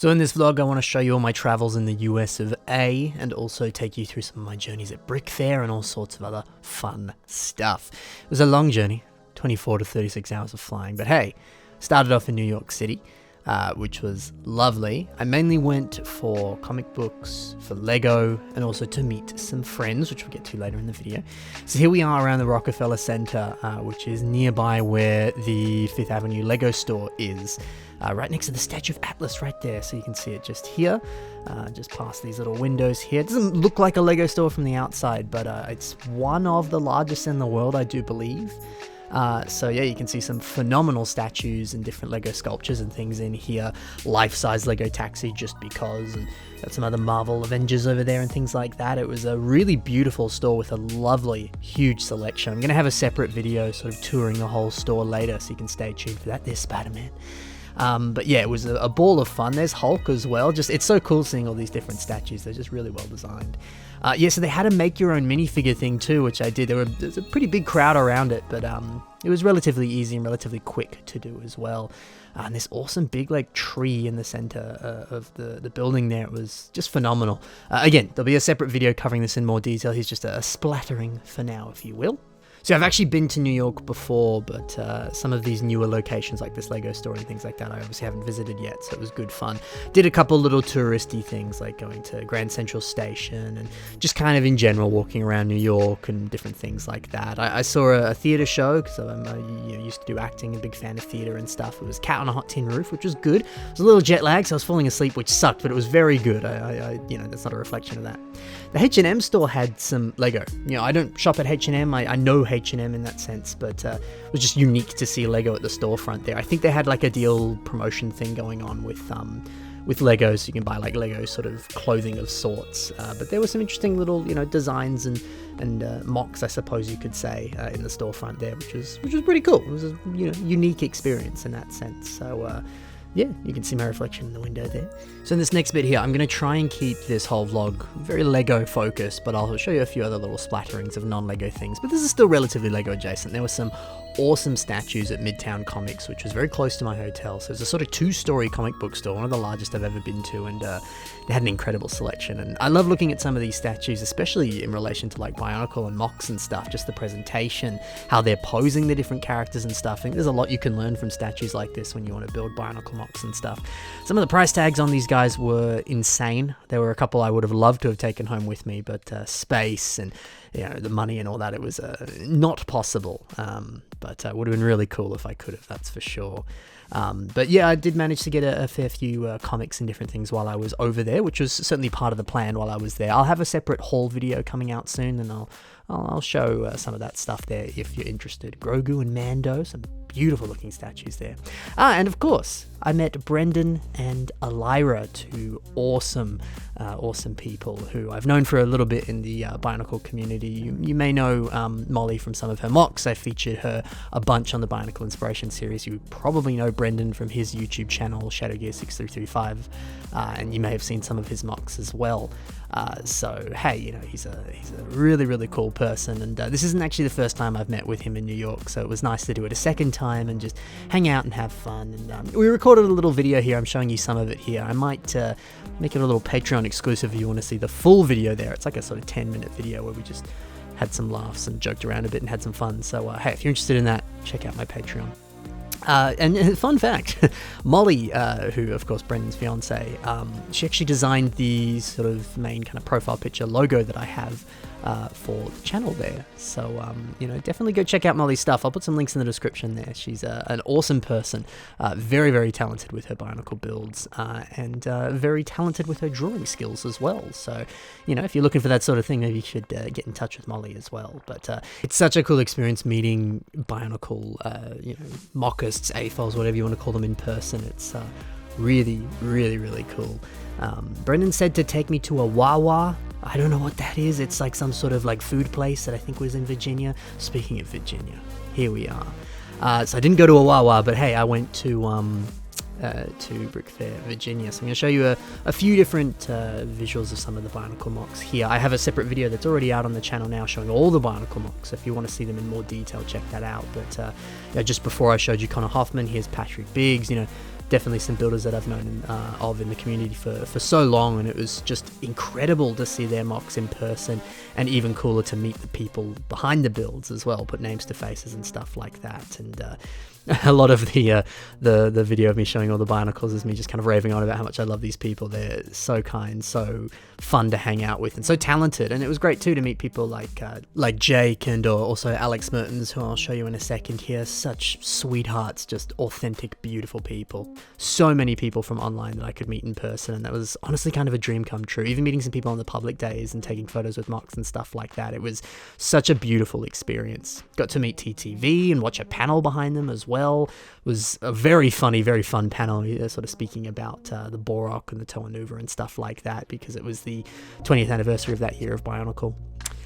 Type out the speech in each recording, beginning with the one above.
So in this vlog, I want to show you all my travels in the US of A, and also take you through some of my journeys at Brickfair and all sorts of other fun stuff. It was a long journey, 24 to 36 hours of flying, but hey, started off in New York City, which was lovely. I mainly went for comic books, for Lego, and also to meet some friends, which we'll get to later in the video. So here we are around the Rockefeller Center, which is nearby where the Fifth Avenue Lego store is. Right next to the statue of Atlas right there, so you can see it just here, just past these little windows here. It doesn't look like a Lego store from the outside, but it's one of the largest in the world, I do believe. So yeah, you can see some phenomenal statues and different Lego sculptures and things in here. Life-size Lego taxi just because, and got some other Marvel Avengers over there and things like that. It was a really beautiful store with a lovely, huge selection. I'm going to have a separate video sort of touring the whole store later, so you can stay tuned for that. There's Spider-Man. But yeah, it was a ball of fun. There's Hulk as well. It's so cool seeing all these different statues. They're just really well designed. Yeah, so they had a make your own minifigure thing too, which I did. There's a pretty big crowd around it, but it was relatively easy and relatively quick to do as well. And this awesome big like tree in the center of the building there, it was just phenomenal. Again, there'll be a separate video covering this in more detail. Here's just a splattering for now, if you will. So I've actually been to New York before, but some of these newer locations like this Lego store and things like that, I obviously haven't visited yet, so it was good fun. Did a couple little touristy things like going to Grand Central Station and just kind of in general walking around New York and different things like that. I saw a theater show because I used to do acting, a big fan of theater and stuff. It was Cat on a Hot Tin Roof, which was good. It was a little jet lag, so I was falling asleep, which sucked, but it was very good. That's not a reflection of that. The H&M store had some Lego. I don't shop at H&M. I know H&M in that sense, but it was just unique to see Lego at the storefront there. I think they had like a deal promotion thing going on with Legos, so you can buy like Lego sort of clothing of sorts. But there were some interesting little designs and mocks, I suppose you could say, in the storefront there, which was pretty cool. It was a unique experience in that sense. So. Yeah, you can see my reflection in the window there. So in this next bit here, I'm going to try and keep this whole vlog very Lego focused, but I'll show you a few other little splatterings of non-Lego things. But this is still relatively Lego adjacent. There were some awesome statues at Midtown Comics, which was very close to my hotel. So it's a sort of two-story comic book store, one of the largest I've ever been to, and they had an incredible selection. And I love looking at some of these statues, especially in relation to like Bionicle and Mox and stuff, just the presentation, how they're posing the different characters and stuff. I think there's a lot you can learn from statues like this when you want to build Bionicle Mox and stuff. Some of the price tags on these guys were insane. There were a couple I would have loved to have taken home with me, but space and the money and all that, it was not possible. But it would have been really cool if I could have, that's for sure. But yeah, I did manage to get a fair few comics and different things while I was over there, which was certainly part of the plan while I was there. I'll have a separate haul video coming out soon, and I'll show some of that stuff there if you're interested. Grogu and Mando, some beautiful looking statues there. And of course, I met Brendan and Elira, two awesome people who I've known for a little bit in the Bionicle community. You may know Molly from some of her mocks. I featured her a bunch on the Bionicle Inspiration series. You probably know Brendan from his YouTube channel, ShadowGear6335, and you may have seen some of his mocks as well. So hey, he's a really, really cool person, and this isn't actually the first time I've met with him in New York, so it was nice to do it a second time and just hang out and have fun. And we recorded a little video here. I'm showing you some of it here. I might make it a little Patreon exclusive if you want to see the full video there. It's like a sort of 10-minute video where we just had some laughs and joked around a bit and had some fun. So hey, if you're interested in that, check out my Patreon. And fun fact, Molly, who of course Brendan's fiance, she actually designed the sort of main kind of profile picture logo that I have for the channel there. So definitely go check out Molly's stuff. I'll put some links in the description there. She's an awesome person, very, very talented with her Bionicle builds, and very talented with her drawing skills as well. So if you're looking for that sort of thing, maybe you should get in touch with Molly as well. But it's such a cool experience meeting Bionicle mockers, AFOLs, whatever you want to call them, in person. It's really, really, really cool. Brendan said to take me to a Wawa. I don't know what that is. It's like some sort of like food place that I think was in Virginia. Speaking of Virginia, here we are. So I didn't go to a Wawa, but hey, I went to Brickfair, Virginia. So I'm going to show you a few different visuals of some of the Bionicle mocks here. I have a separate video that's already out on the channel now showing all the Bionicle mocks. So if you want to see them in more detail, check that out. But just before I showed you Connor Hoffman, here's Patrick Biggs. definitely some builders that I've known of in the community for so long, and it was just incredible to see their mocks in person, and even cooler to meet the people behind the builds as well, put names to faces and stuff like that. And a lot of the video of me showing all the Bionicles is me just kind of raving on about how much I love these people. They're so kind, so fun to hang out with, and so talented. And it was great too to meet people like Jake and also Alex Mertens, who I'll show you in a second here. Such sweethearts, just authentic, beautiful people. So many people from online that I could meet in person, and that was honestly kind of a dream come true. Even meeting some people on the public days and taking photos with mocks and stuff like that. It was such a beautiful experience. Got to meet TTV and watch a panel behind them as well. It was a very funny, very fun panel, sort of speaking about the Borok and the Toanuva and stuff like that, because it was the 20th anniversary of that year of Bionicle.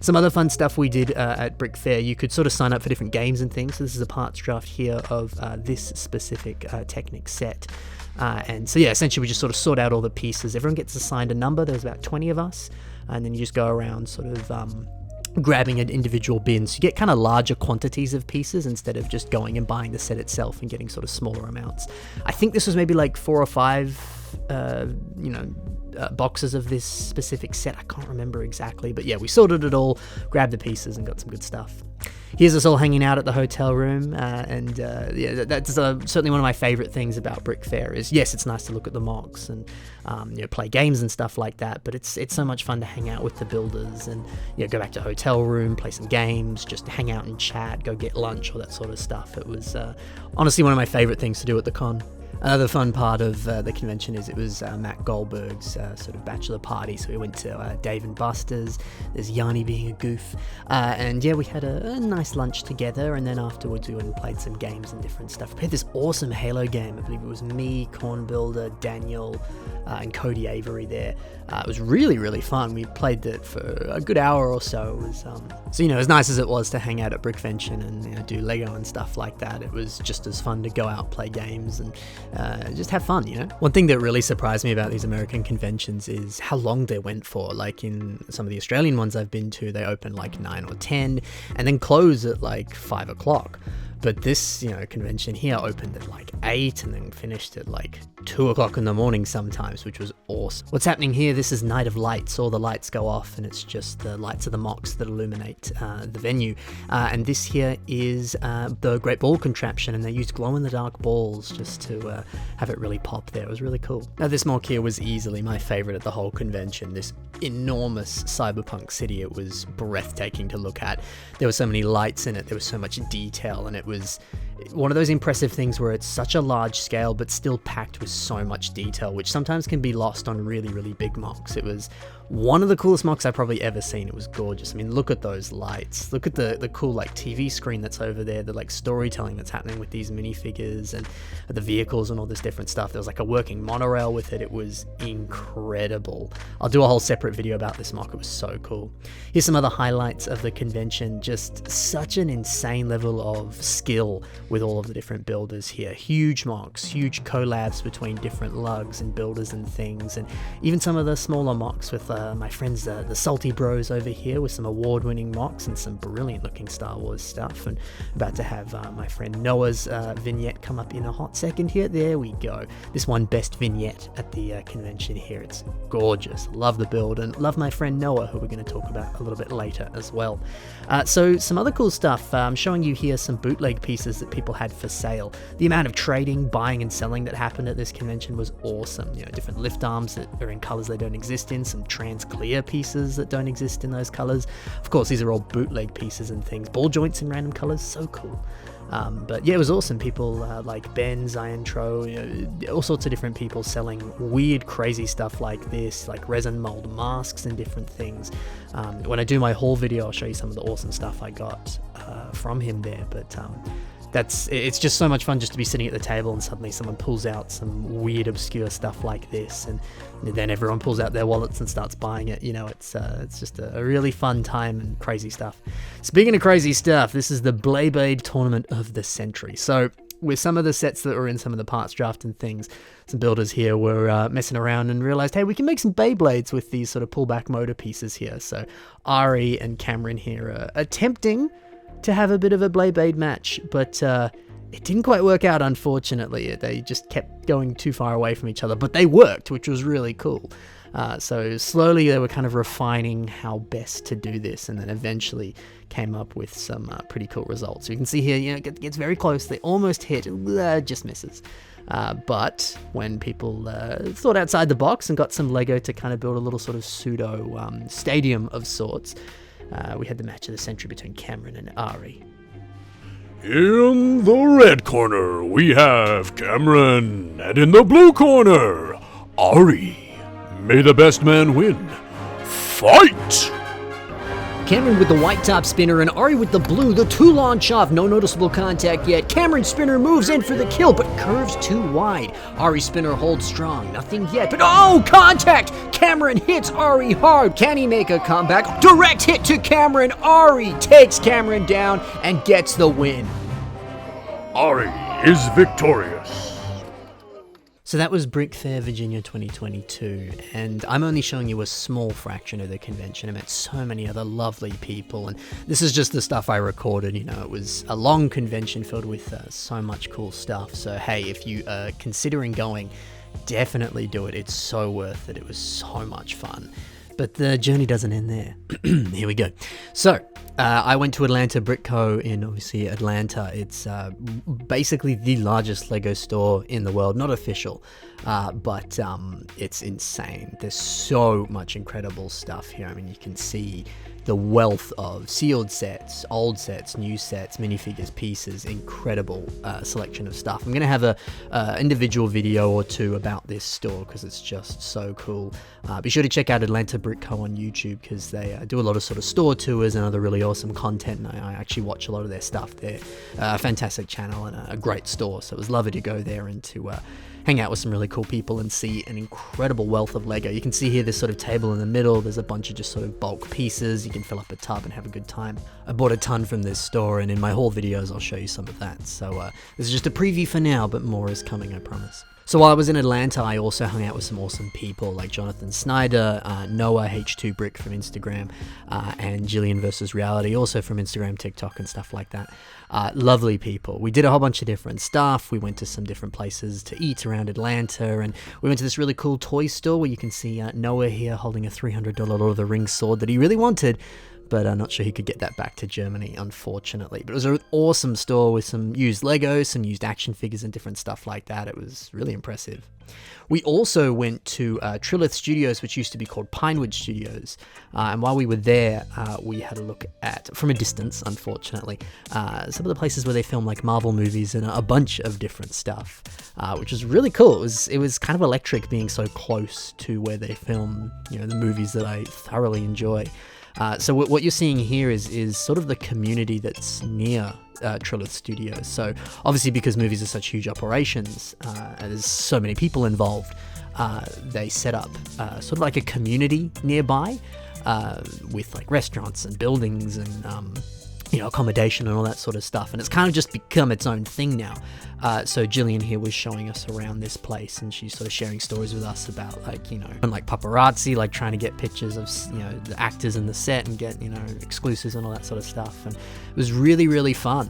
Some other fun stuff we did at Brickfair, you could sort of sign up for different games and things. So this is a parts draft here of this specific Technic set. And so yeah, essentially we just sort of sort out all the pieces. Everyone gets assigned a number. There's about 20 of us. And then you just go around sort of grabbing an individual bin. So you get kind of larger quantities of pieces instead of just going and buying the set itself and getting sort of smaller amounts. I think this was maybe like 4 or 5, boxes of this specific set. I can't remember exactly, but yeah, we sorted it all, grabbed the pieces, and got some good stuff. Here's us all hanging out at the hotel room, and yeah, that's certainly one of my favorite things about Brickfair is, yes, it's nice to look at the mocks and play games and stuff like that, but it's so much fun to hang out with the builders and go back to the hotel room, play some games, just hang out and chat, go get lunch, all that sort of stuff. It was honestly one of my favorite things to do at the con. Another fun part of the convention is it was Matt Goldberg's sort of bachelor party, so we went to Dave and Buster's. There's Yanni being a goof, and yeah, we had a nice lunch together, and then afterwards we went and played some games and different stuff. We had this awesome Halo game. I believe it was me, Corn Builder, Daniel, and Cody Avery there. It was really, really fun. We played it for a good hour or so. It was, so as nice as it was to hang out at Brickvention and do Lego and stuff like that, it was just as fun to go out, play games, and just have fun, One thing that really surprised me about these American conventions is how long they went for. Like in some of the Australian ones I've been to, they open like 9 or 10 and then close at like 5 o'clock. But this, convention here opened at like 8 and then finished at like 2 o'clock in the morning sometimes, which was awesome. What's happening here, this is Night of Lights. All the lights go off and it's just the lights of the mocks that illuminate the venue. And this here is the Great Ball contraption, and they used glow-in-the-dark balls just to have it really pop there. It was really cool. Now this mock here was easily my favorite at the whole convention. This enormous cyberpunk city, it was breathtaking to look at. There were so many lights in it, there was so much detail, and it was one of those impressive things where it's such a large scale but still packed with so much detail, which sometimes can be lost on really, really big mocks. It was one of the coolest mocks I've probably ever seen. It was gorgeous. I mean, look at those lights. Look at the cool like TV screen that's over there, the like storytelling that's happening with these minifigures and the vehicles and all this different stuff. There was like a working monorail with it. It was incredible. I'll do a whole separate video about this mock. It was so cool. Here's some other highlights of the convention. Just such an insane level of skill with all of the different builders here. Huge mocks, huge collabs between different lugs and builders and things, and even some of the smaller mocks with my friends, the Salty Bros over here, with some award-winning mocks and some brilliant-looking Star Wars stuff. And about to have my friend Noah's vignette come up in a hot second here. There we go. This one best vignette at the convention here. It's gorgeous. Love the build and love my friend Noah, who we're going to talk about a little bit later as well. So some other cool stuff. I'm showing you here some bootleg pieces that people had for sale. The amount of trading, buying and selling that happened at this convention was awesome. Different lift arms that are in colors they don't exist in, some trans clear pieces that don't exist in those colors. Of course, these are all bootleg pieces and things. Ball joints in random colors, so cool. But yeah, it was awesome. People like Ben, Zion Tro, all sorts of different people selling weird, crazy stuff like this, like resin mold masks and different things. When I do my haul video, I'll show you some of the awesome stuff I got from him there. But it's just so much fun just to be sitting at the table and suddenly someone pulls out some weird, obscure stuff like this, and then everyone pulls out their wallets and starts buying it. It's just a really fun time and crazy stuff. Speaking of crazy stuff, this is the Beyblade Tournament of the Century. So with some of the sets that were in some of the parts draft and things, some builders here were messing around and realized, hey, we can make some Beyblades with these sort of pullback motor pieces here. So Ari and Cameron here are attempting to have a bit of a Beyblade match, but It didn't quite work out, unfortunately. They just kept going too far away from each other, but they worked, which was really cool. So slowly they were kind of refining how best to do this, and then eventually came up with some pretty cool results. So you can see here, it gets very close. They almost hit, just misses. But when people thought outside the box and got some Lego to kind of build a little sort of pseudo stadium of sorts, we had the match of the century between Cameron and Ari. In the red corner, we have Cameron, and in the blue corner, Ari. May the best man win. Fight! Cameron with the white top spinner and Ari with the blue, the two launch off, no noticeable contact yet. Cameron's spinner moves in for the kill, but curves too wide. Ari's spinner holds strong, nothing yet, but oh, contact! Cameron hits Ari hard. Can he make a comeback? Direct hit to Cameron. Ari takes Cameron down and gets the win. Ari is victorious. So that was Brickfair, Virginia 2022, and I'm only showing you a small fraction of the convention. I met so many other lovely people, and this is just the stuff I recorded. It was a long convention filled with so much cool stuff. So hey, if you are considering going, definitely do it. It's so worth it. It was so much fun. But the journey doesn't end there. Here we go. So, I went to Atlanta Brick Co. in, obviously, Atlanta. It's basically the largest Lego store in the world. Not official, but it's insane. There's so much incredible stuff here. I mean, you can see the wealth of sealed sets, old sets, new sets, minifigures, pieces, incredible selection of stuff. I'm going to have a individual video or two about this store because it's just so cool. Be sure to check out Atlanta Brick Co. on YouTube because they do a lot of sort of store tours and other really awesome content, and I actually watch a lot of their stuff. They're a fantastic channel and a great store, so it was lovely to go there and to hang out with some really cool people and see an incredible wealth of Lego. You can see here this sort of table in the middle. There's a bunch of just sort of bulk pieces. You can fill up a tub and have a good time. I bought a ton from this store, and in my haul videos I'll show you some of that. So this is just a preview for now, but more is coming, I promise. So while I was in Atlanta, I also hung out with some awesome people like Jonathan Snyder, Noah H2 Brick from Instagram, and Jillian vs. Reality, also from Instagram, TikTok, and stuff like that. Lovely people. We did a whole bunch of different stuff. We went to some different places to eat around Atlanta, and we went to this really cool toy store where you can see Noah here holding a $300 Lord of the Rings sword that he really wanted, but I'm not sure he could get that back to Germany, unfortunately. But it was an awesome store with some used Legos, some used action figures and different stuff like that. It was really impressive. We also went to Trellis Studios, which used to be called Pinewood Studios. And while we were there, we had a look at, from a distance, unfortunately, some of the places where they film like Marvel movies and a bunch of different stuff, which was really cool. It was kind of electric being so close to where they film, the movies that I thoroughly enjoy. So what you're seeing here is sort of the community that's near Trellis Studios. So obviously because movies are such huge operations, and there's so many people involved, they set up sort of like a community nearby with like restaurants and buildings and accommodation and all that sort of stuff, and it's kind of just become its own thing now. So Jillian here was showing us around this place, and she's sort of sharing stories with us about and like paparazzi, like trying to get pictures of the actors in the set and get exclusives and all that sort of stuff, and it was really, really fun.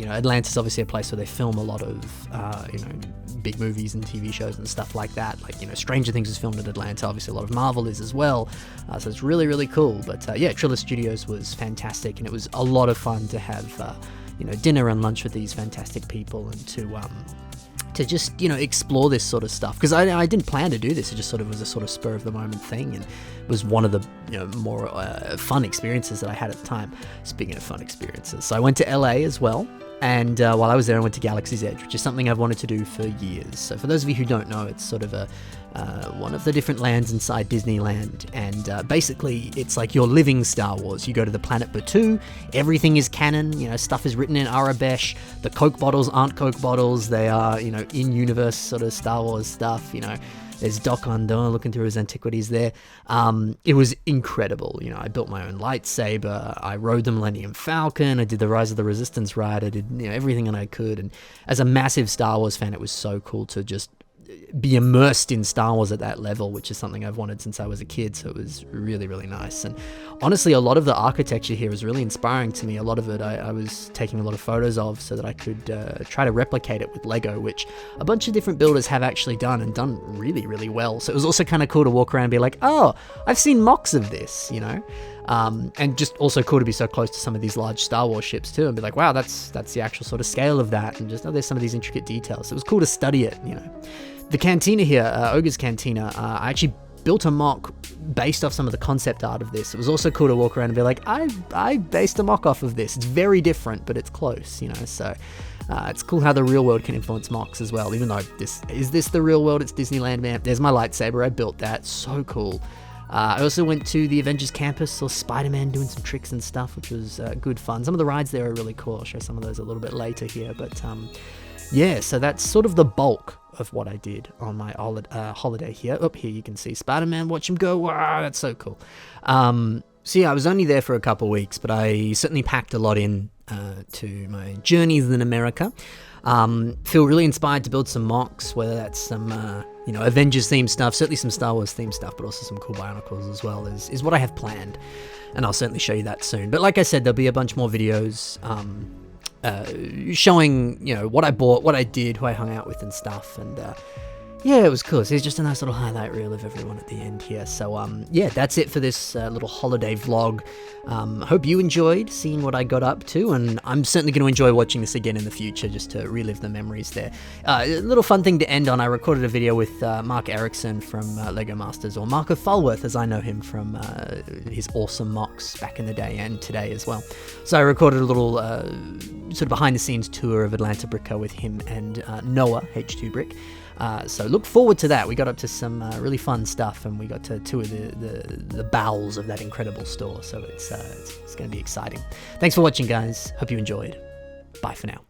Atlanta's obviously a place where they film a lot of big movies and TV shows and stuff like that. Like Stranger Things is filmed in Atlanta. Obviously a lot of Marvel is as well. So it's really, really cool. But Trellis Studios was fantastic, and it was a lot of fun to have dinner and lunch with these fantastic people and to just explore this sort of stuff, because I didn't plan to do this. It just sort of was a sort of spur of the moment thing, and it was one of the more fun experiences that I had at the time. Speaking of fun experiences, so I went to LA as well. And while I was there, I went to Galaxy's Edge, which is something I've wanted to do for years. So for those of you who don't know, it's sort of one of the different lands inside Disneyland. And basically, it's like you're living Star Wars. You go to the planet Batuu, everything is canon, stuff is written in Arabesh. The Coke bottles aren't Coke bottles. They are, in-universe sort of Star Wars stuff, There's Doc Ondor looking through his antiquities there. It was incredible. I built my own lightsaber. I rode the Millennium Falcon. I did the Rise of the Resistance ride. I did everything that I could. And as a massive Star Wars fan, it was so cool to just be immersed in Star Wars at that level, which is something I've wanted since I was a kid. So it was really, really nice. And honestly, a lot of the architecture here is really inspiring to me. A lot of it I was taking a lot of photos of so that I could try to replicate it with Lego, which a bunch of different builders have actually done and done really, really well. So it was also kind of cool to walk around and be like, oh, I've seen mocks of this, you know? And just also cool to be so close to some of these large Star Wars ships too, and be like, wow, that's the actual sort of scale of that, and just, oh, there's some of these intricate details. So it was cool to study it, you know. The cantina here, Ogre's Cantina, I actually built a mock based off some of the concept art of this. It was also cool to walk around and be like, I based a mock off of this. It's very different, but it's close, you know. So it's cool how the real world can influence mocks as well, even though is this the real world? It's Disneyland, man. There's my lightsaber. I built that. So cool. I also went to the Avengers campus, saw Spider-Man doing some tricks and stuff, which was good fun. Some of the rides there are really cool. I'll show some of those a little bit later here. But yeah, so that's sort of the bulk of what I did on my holiday here. Up here you can see Spider-Man, watch him go. Wow, that's so cool. So yeah, I was only there for a couple weeks, but I certainly packed a lot in to my journeys in America. Feel really inspired to build some mocks, whether that's some Avengers themed stuff, certainly some Star Wars themed stuff, but also some cool Bionicles as well is what I have planned, and I'll certainly show you that soon. But like I said, there'll be a bunch more videos showing what I bought, what I did, who I hung out with and stuff, and yeah, it was cool. So it's just a nice little highlight reel of everyone at the end here. So yeah, that's it for this little holiday vlog. Hope you enjoyed seeing what I got up to, and I'm certainly going to enjoy watching this again in the future just to relive the memories there. A little fun thing to end on, I recorded a video with Mark Erickson from Lego Masters, or Marco Falworth as I know him from his awesome mocks back in the day and today as well. So I recorded a little sort of behind the scenes tour of Atlanta Brick Co with him and Noah, H2 Brick. So look forward to that. We got up to some really fun stuff, and we got to tour the bowels of that incredible store. So it's going to be exciting. Thanks for watching, guys. Hope you enjoyed. Bye for now.